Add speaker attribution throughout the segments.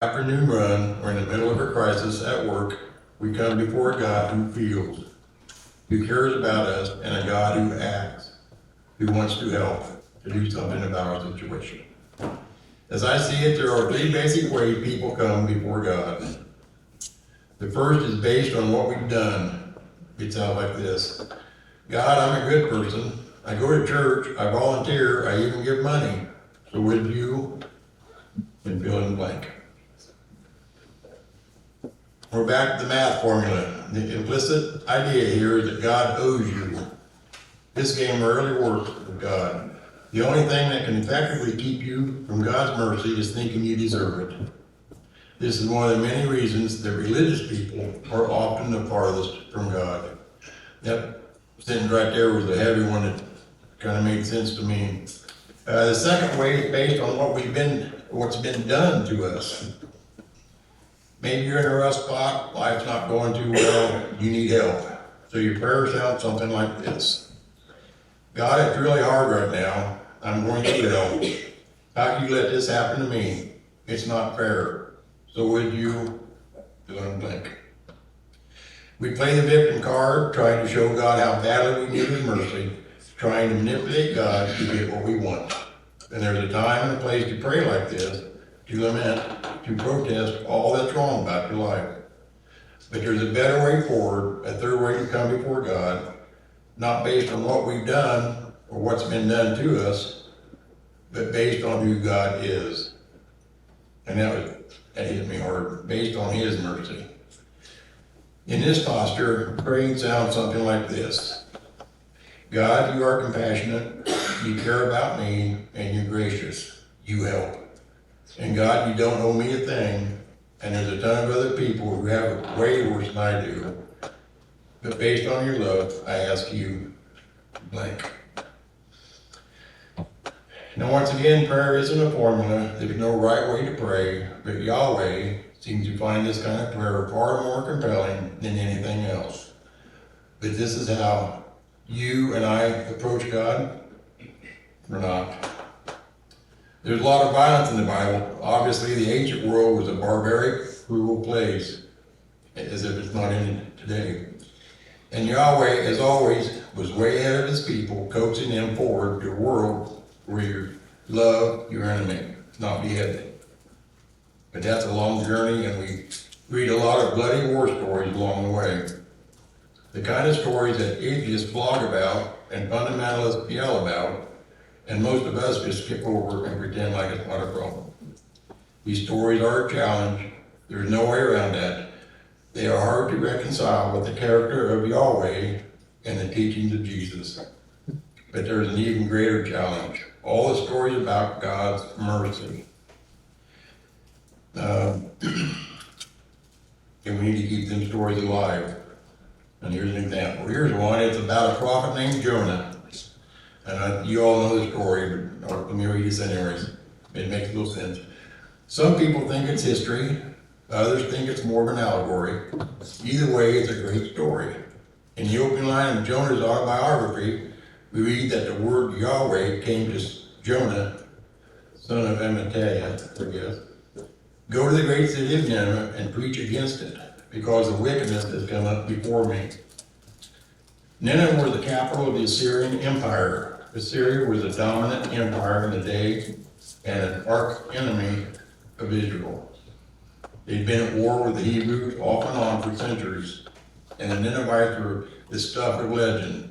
Speaker 1: afternoon run or in the middle of a crisis at work, we come before a God who feels, who cares about us, and a God who acts, who wants to help, to do something about our situation. As I see it, there are three basic ways people come before God. The first is based on what we've done. It sounds like this: God, I'm a good person. I go to church, I volunteer, I even give money. So with you, and fill in the blank. We're back to the math formula. The implicit idea here is that God owes you. This game rarely works with God. The only thing that can effectively keep you from God's mercy is thinking you deserve it. This is one of the many reasons that religious people are often the farthest from God. That sentence right there was a heavy one that kind of made sense to me. The second way is based on what's been done to us. Maybe you're in a rough spot, life's not going too well, you need help. So your prayer sounds something like this: God, it's really hard right now. I'm going through hell. How can you let this happen to me? It's not fair. So would you fill in the blank? We play the victim card, trying to show God how badly we need His mercy, trying to manipulate God to get what we want. And there's a time and a place to pray like this, to lament, to protest all that's wrong about your life. But there's a better way forward, a third way to come before God, not based on what we've done or what's been done to us, but based on who God is. And that hit me hard, based on His mercy. In this posture, praying sounds something like this: God, you are compassionate, you care about me, and you're gracious, you help. And God, you don't owe me a thing, and there's a ton of other people who have it way worse than I do. But based on your love, I ask you, blank. Now, once again, prayer isn't a formula. There's no right way to pray, but Yahweh seems to find this kind of prayer far more compelling than anything else. But this is how you and I approach God, or not. There's a lot of violence in the Bible. Obviously, the ancient world was a barbaric, cruel place, as if it's not in it today. And Yahweh, as always, was way ahead of His people, coaxing them forward to a world where you love your enemy, not beheaded. But that's a long journey, and we read a lot of bloody war stories along the way. The kind of stories that atheists blog about and fundamentalists yell about, and most of us just skip over and pretend like it's not a problem. These stories are a challenge. There's no way around that. They are hard to reconcile with the character of Yahweh and the teachings of Jesus. But there's an even greater challenge: all the stories about God's mercy. And we need to keep them stories alive. And here's an example. Here's one. It's about a prophet named Jonah. And you all know the story, but let me read this anyways. It makes a little sense. Some people think it's history. Others think it's more of an allegory. Either way, it's a great story. In the opening line of Jonah's autobiography, we read that the word Yahweh came to Jonah, son of Amittai, I guess. Go to the great city of Nineveh and preach against it, because the wickedness has come up before me. Nineveh was the capital of the Assyrian Empire. Assyria was a dominant empire in the day and an arch enemy of Israel. They'd been at war with the Hebrews off and on for centuries, and the Ninevites were the stuff of legend.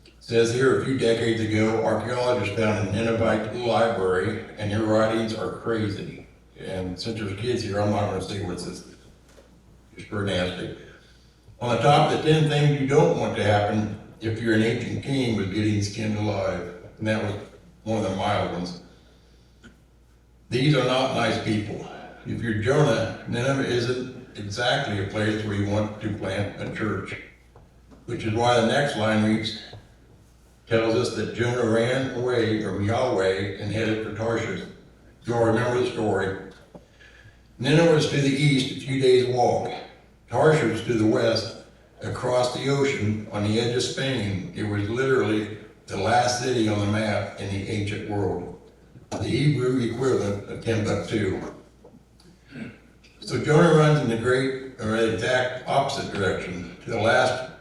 Speaker 1: It says here a few decades ago, archaeologists found a Ninevite library, and their writings are crazy. And since there's kids here, I'm not going to say what's this. It's pretty nasty. On the top of the 10 things you don't want to happen if you're an ancient king was getting skinned alive. And that was one of the mild ones. These are not nice people. If you're Jonah, Nineveh isn't exactly a place where you want to plant a church. Which is why the next line reads, tells us that Jonah ran away from Yahweh and headed for Tarshish. You all remember the story. Nineveh was to the east, a few days' walk. Tarshish to the west, across the ocean on the edge of Spain. It was literally the last city on the map in the ancient world, the Hebrew equivalent of Timbuktu. So Jonah runs in the exact opposite direction to the last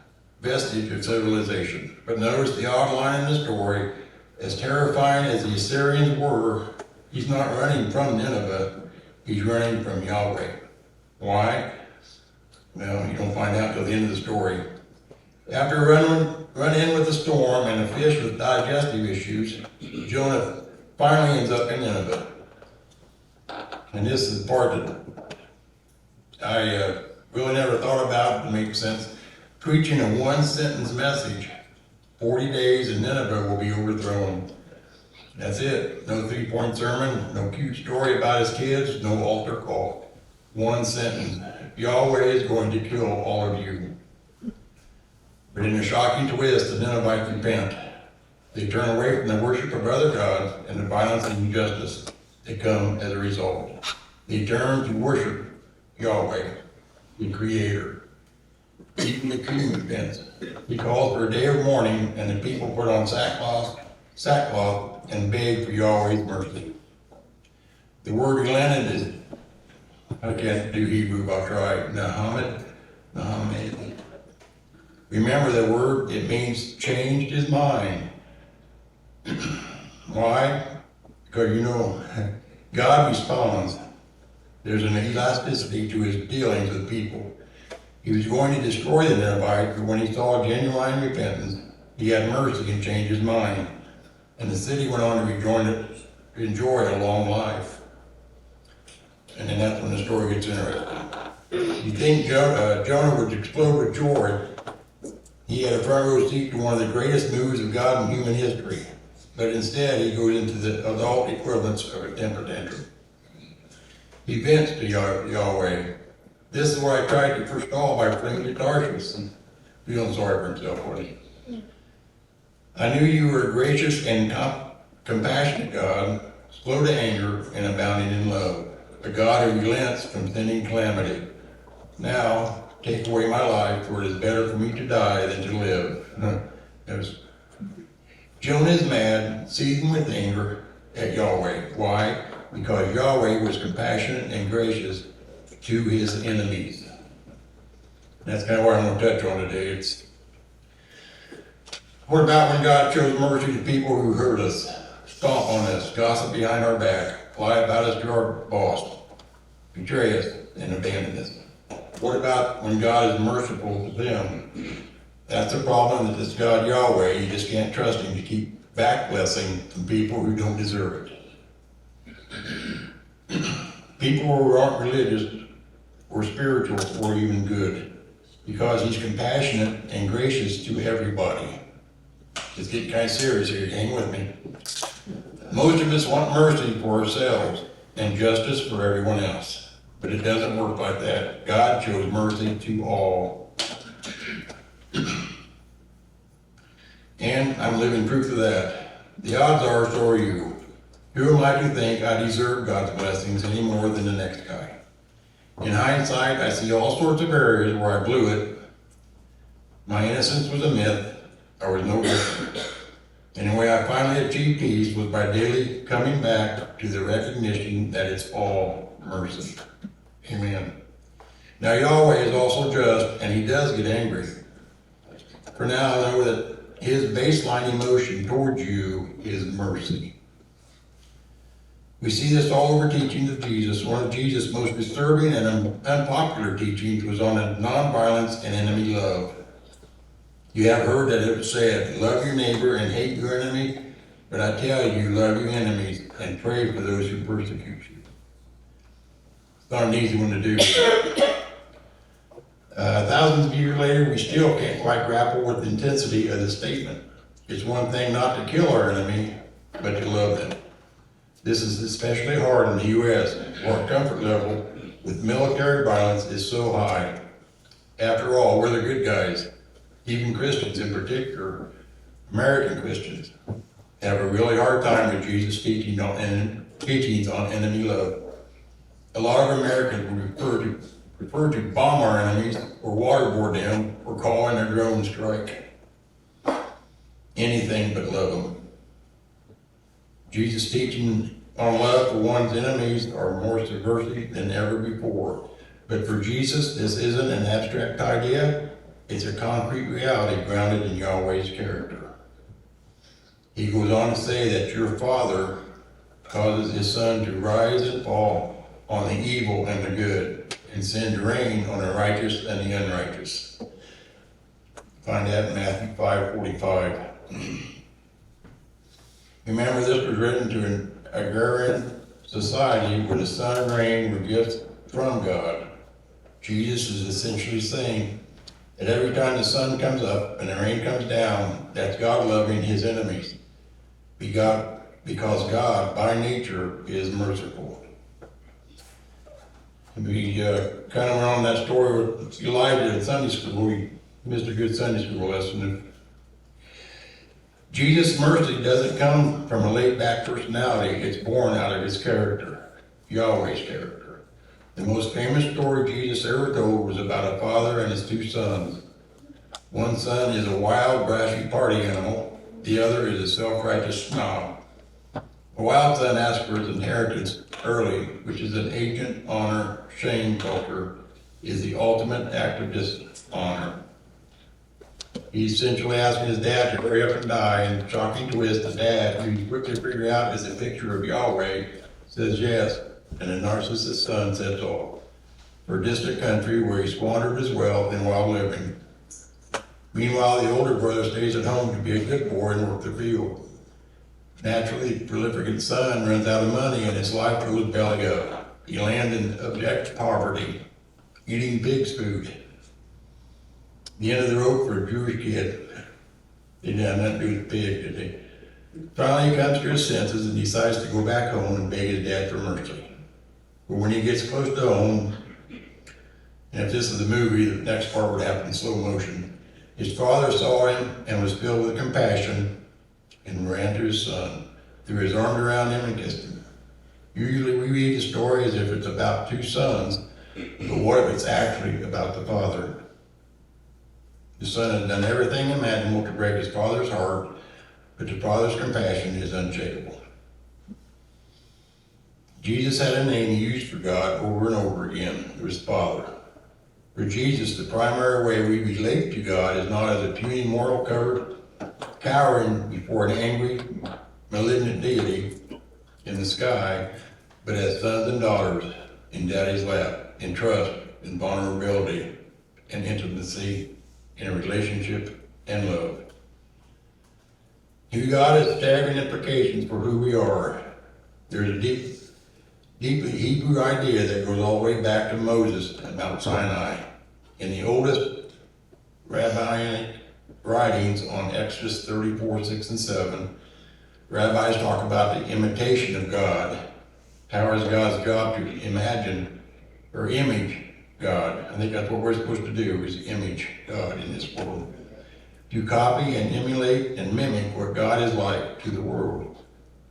Speaker 1: vestige of civilization. But notice the odd line in the story, as terrifying as the Assyrians were, he's not running from Nineveh, he's running from Yahweh. Why? Well, you don't find out till the end of the story. After run in with a storm and a fish with digestive issues, Jonah finally ends up in Nineveh. And this is the part that I really never thought about to make sense. Preaching a one-sentence message, 40 days and Nineveh will be overthrown. That's it. No three-point sermon, no cute story about his kids, no altar call. One sentence. Yahweh is going to kill all of you. But in a shocking twist, the Ninevites repent. They turn away from the worship of other gods and the violence and injustice that come as a result. They turn to worship Yahweh, the Creator. Even the king repents. He calls for a day of mourning, and the people put on sackcloth and beg for Yahweh's mercy. The word relented is, I can't do Hebrew, but I'll try. Nahamed. Remember the word, it means changed his mind. Why? Because God responds. There's an elasticity to his dealings with people. He was going to destroy the Ninevites, but when he saw genuine repentance, he had mercy and changed his mind. And the city went on to enjoy a long life. And then that's when the story gets interesting. You think Jonah would explode with joy. He had a front row seat to one of the greatest moves of God in human history. But instead, he goes into the adult equivalence of a temper tantrum. He vents to Yahweh. This is what I tried to forestall by fleeing to Tarshish and feeling sorry for himself, wasn't he? I knew you were a gracious and compassionate God, slow to anger and abounding in love, a God who relents from sending calamity. Now, take away my life, for it is better for me to die than to live. Jonah is mad, seething with anger at Yahweh. Why? Because Yahweh was compassionate and gracious to his enemies. That's kind of what I'm going to touch on today. What about when God shows mercy to people who hurt us, stomp on us, gossip behind our back, lie about us to our boss, betray us, and abandon us? What about when God is merciful to them? That's the problem with this God Yahweh. You just can't trust him to keep back blessing from people who don't deserve it. People who aren't religious or spiritual or even good, because he's compassionate and gracious to everybody. It's getting kind of serious here, hang with me. Most of us want mercy for ourselves and justice for everyone else, but it doesn't work like that. God shows mercy to all. And I'm living proof of that. The odds are, so are you. Who am I to think I deserve God's blessings any more than the next guy? In hindsight, I see all sorts of areas where I blew it. My innocence was a myth. I was no different. And the way I finally achieved peace was by daily coming back to the recognition that it's all mercy. Amen. Now Yahweh is also just, and he does get angry. For now, I know that his baseline emotion towards you is mercy. We see this all over teachings of Jesus. One of Jesus' most disturbing and unpopular teachings was on nonviolence and enemy love. You have heard that it was said, love your neighbor and hate your enemy, but I tell you, love your enemies and pray for those who persecute you. It's not an easy one to do. Thousands of years later, we still can't quite grapple with the intensity of the statement. It's one thing not to kill our enemy, but to love them. This is especially hard in the U.S., where our comfort level with military violence is so high. After all, we're the good guys. Even Christians in particular, American Christians, have a really hard time with Jesus' teachings on enemy love. A lot of Americans prefer to bomb our enemies or waterboard them or call in a drone strike. Anything but love them. Jesus' teaching on love for one's enemies are more subversive than ever before. But for Jesus, this isn't an abstract idea. It's a concrete reality grounded in Yahweh's character. He goes on to say that your Father causes his sun to rise and fall on the evil and the good, and send rain on the righteous and the unrighteous. Find that in Matthew 5:45. Remember, this was written to an agrarian society where the sun and rain were gifts from God. Jesus is essentially saying that every time the sun comes up and the rain comes down, that's God loving his enemies. Because God, by nature, is merciful. We kind of went on that story with Elijah in Sunday school. We missed a good Sunday school lesson. Jesus' mercy doesn't come from a laid-back personality. It's born out of his character, Yahweh's character. The most famous story Jesus ever told was about a father and his two sons. One son is a wild, brashy party animal. The other is a self-righteous snob. A wild son asks for his inheritance early, which is an agent, honor, shame culture, is the ultimate act of dishonor. He's essentially asking his dad to hurry up and die, and shocking twist, the dad, who you quickly figure out is a picture of Yahweh, says yes, and the narcissist son says all. For a distant country where he squandered his wealth in wild living. Meanwhile, the older brother stays at home to be a good boy and work the field. Naturally, the prolific son runs out of money and his life goes belly up. He lands in abject poverty, eating pig's food. The end of the rope for a Jewish kid. They didn't have nothing to do with pig, did they? Finally, he comes to his senses and decides to go back home and beg his dad for mercy. But when he gets close to home, and if this is the movie, the next part would happen in slow motion. His father saw him and was filled with compassion and ran to his son, threw his arms around him and kissed him. Usually we read the story as if it's about two sons, but what if it's actually about the father? The son has done everything imaginable to break his father's heart, but the father's compassion is unshakable. Jesus had a name he used for God over and over again. It was Father. For Jesus, the primary way we relate to God is not as a puny mortal cowering before an angry, malignant deity in the sky, but as sons and daughters in Daddy's lap, in trust, in vulnerability, and intimacy, in a relationship and love. Who God has staggering implications for who we are. There's a deeply Hebrew idea that goes all the way back to Moses at Mount Sinai. In the oldest rabbinic writings on Exodus 34, 6, and 7, rabbis talk about the imitation of God. How is God's job to imagine or image God? I think that's what we're supposed to do, is image God in this world. To copy and emulate and mimic what God is like to the world.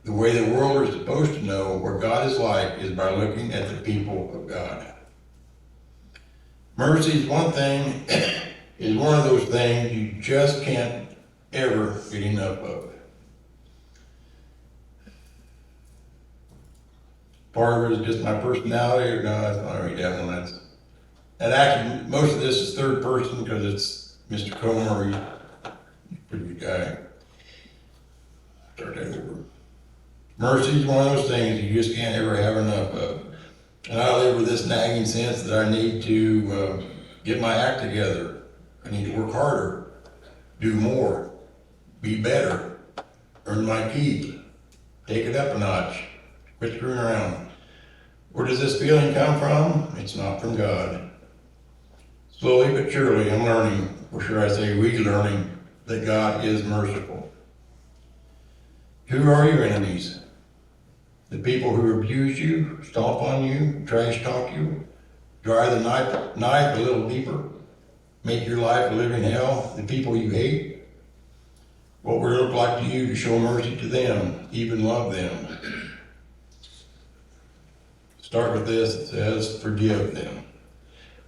Speaker 1: The way the world is supposed to know what God is like is by looking at the people of God. Mercy is one thing, is one of those things you just can't ever get enough of. Part of it is just my personality, or no, that's not really that one. And actually, most of this is third person because it's Mr. Comer. He's a pretty good guy. Start that over. Mercy is one of those things you just can't ever have enough of. And I live with this nagging sense that I need to get my act together. I need to work harder, do more, be better, earn my keep, take it up a notch, quit screwing around. Where does this feeling come from? It's not from God. Slowly but surely I'm learning, or should I say relearning, that God is merciful. Who are your enemies? The people who abuse you, stomp on you, trash talk you, drive the knife a little deeper, make your life a living hell, the people you hate? What would it look like to you to show mercy to them, even love them? Start with this, it says, forgive them.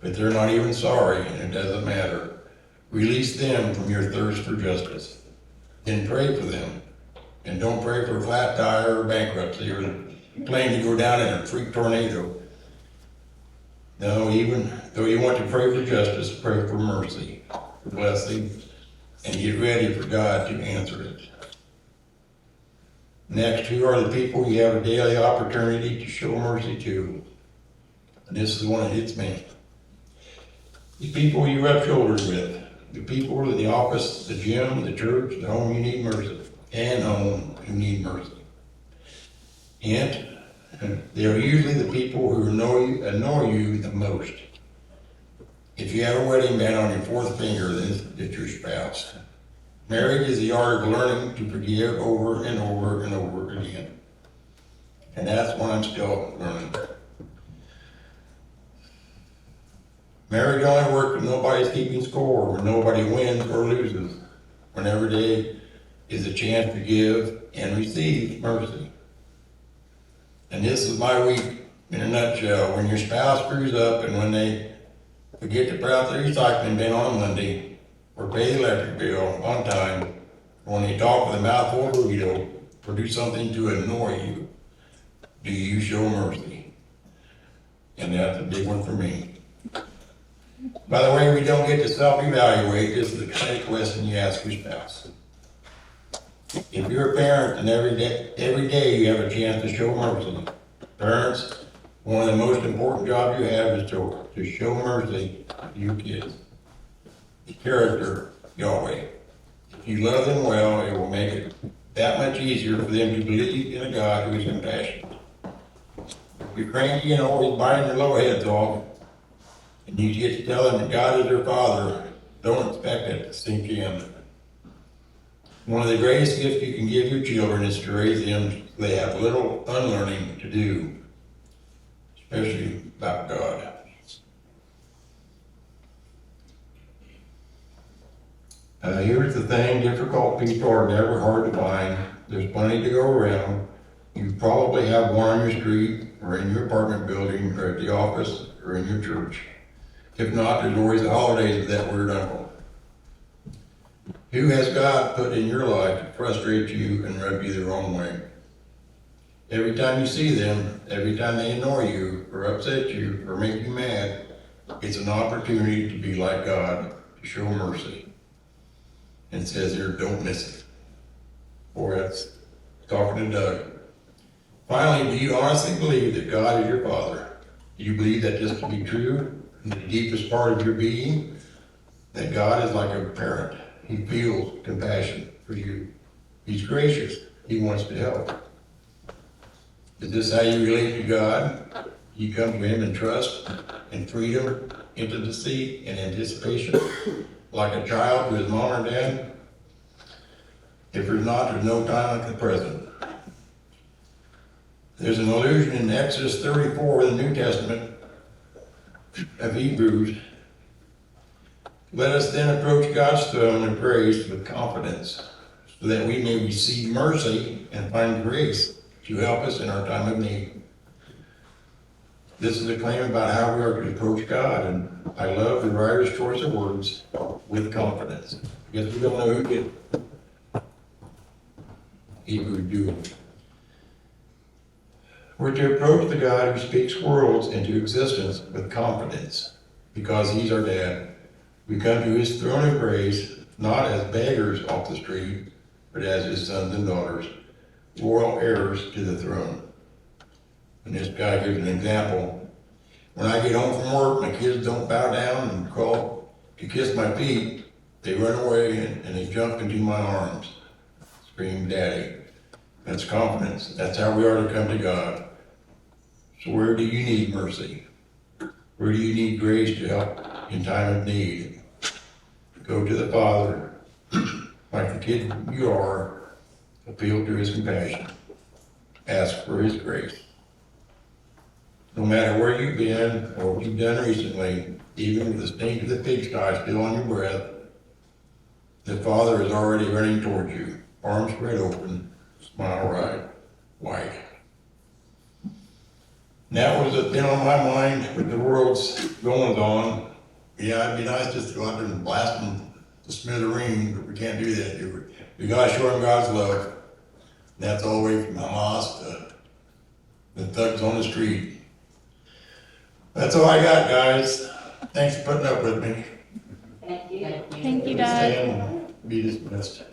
Speaker 1: But they're not even sorry, and it doesn't matter. Release them from your thirst for justice. Then pray for them. And don't pray for a flat tire or bankruptcy or plane to go down in a freak tornado. No, even though you want to pray for justice, pray for mercy, for blessing, and get ready for God to answer it. Next, who are the people you have a daily opportunity to show mercy to? And this is one that hits me. The people you rub shoulders with, the people in the office, the gym, the church, the home you need mercy, and home who need mercy. And they are usually the people who annoy you the most. If you have a wedding band on your fourth finger, then it's your spouse. Marriage is the art of learning to forgive over and over and over again. And that's what I'm still learning. Marriage only works when nobody's keeping score, when nobody wins or loses, when every day is a chance to give and receive mercy. And this is my week in a nutshell. When your spouse screws up and when they forget to put out the recycling bin on a Monday, or pay the electric bill on time, or when they talk with a mouthful of burrito, or do something to annoy you, do you show mercy? And that's a big one for me. By the way, we don't get to self-evaluate. This is the kind of question you ask your spouse. If you're a parent and every day you have a chance to show mercy, parents, one of the most important jobs you have is to show mercy to your kids. The character, Yahweh. If you love them well, it will make it that much easier for them to believe in a God who is compassionate. If you're cranky and always biting their low heads off, and you get to tell them that God is their Father, don't expect it to sink in. One of the greatest gifts you can give your children is to raise them so they have little unlearning to do, especially about God. Here's the thing, difficult people are never hard to find. There's plenty to go around. You probably have one on your street, or in your apartment building, or at the office, or in your church. If not, there's always the holidays of that weird uncle. Who has God put in your life to frustrate you and rub you the wrong way? Every time you see them, every time they annoy you, or upset you, or make you mad, it's an opportunity to be like God, to show mercy. And it says here, don't miss it. Boy, that's talking to Doug. Finally, do you honestly believe that God is your Father? Do you believe that this to be true in the deepest part of your being? That God is like a parent. He feels compassion for you. He's gracious. He wants to help. Is this how you relate to God? You come to Him in trust and freedom, intimacy, and anticipation, like a child to his mom or dad? If there's not, there's no time like the present. There's an allusion in Exodus 34 in the New Testament of Hebrews. Let us then approach God's throne of grace with confidence, so that we may receive mercy and find grace to help us in our time of need. This is a claim about how we are to approach God, and I love the writer's choice of words, with confidence. Because we don't know who did Hebrews do it. We're to approach the God who speaks worlds into existence with confidence, because He's our dad. We come to His throne of grace, not as beggars off the street, but as His sons and daughters, royal heirs to the throne. And this guy gives an example. When I get home from work, my kids don't bow down and crawl to kiss my feet. They run away and they jump into my arms, scream, Daddy. That's confidence. That's how we are to come to God. So where do you need mercy? Where do you need grace to help in time of need? Go to the Father, like the kid you are, appeal to His compassion. Ask for His grace. No matter where you've been or what you've done recently, even with the stink of the pigsty still on your breath, the Father is already running towards you, arms spread open, smile wide. And that was a thing on my mind with the world's goings on. Yeah, it'd be nice just to go out there and blast them to smithereens, but we can't do that. We gotta show them God's love. And that's all the way from Hamas the thugs on the street. That's all I got, guys. Thanks for putting up with me.
Speaker 2: Thank you.
Speaker 3: Thank you, Dad.
Speaker 1: Stand and be dismissed.